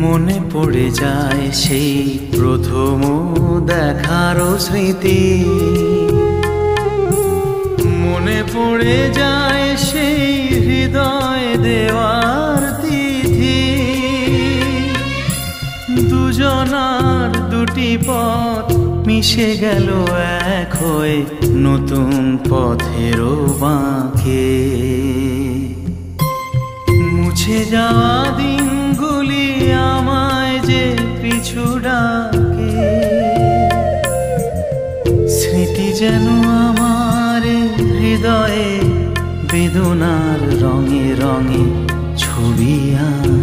মনে পড়ে যায় সেই প্রথম দেখারও স্মৃতি, মনে পড়ে যায় সেই হৃদয় দেওয়ার তিথি। দুজনার দুটি পথ মিশে গেল এক হয়ে নতুন পথেরও বাঁকে। মুছে যাওয়া দিনগুলি আমায় যে পিছু ডাকে, স্মৃতি যেন আমার হৃদয়ে বেদনার রঙে রঙে ছবি আঁকে।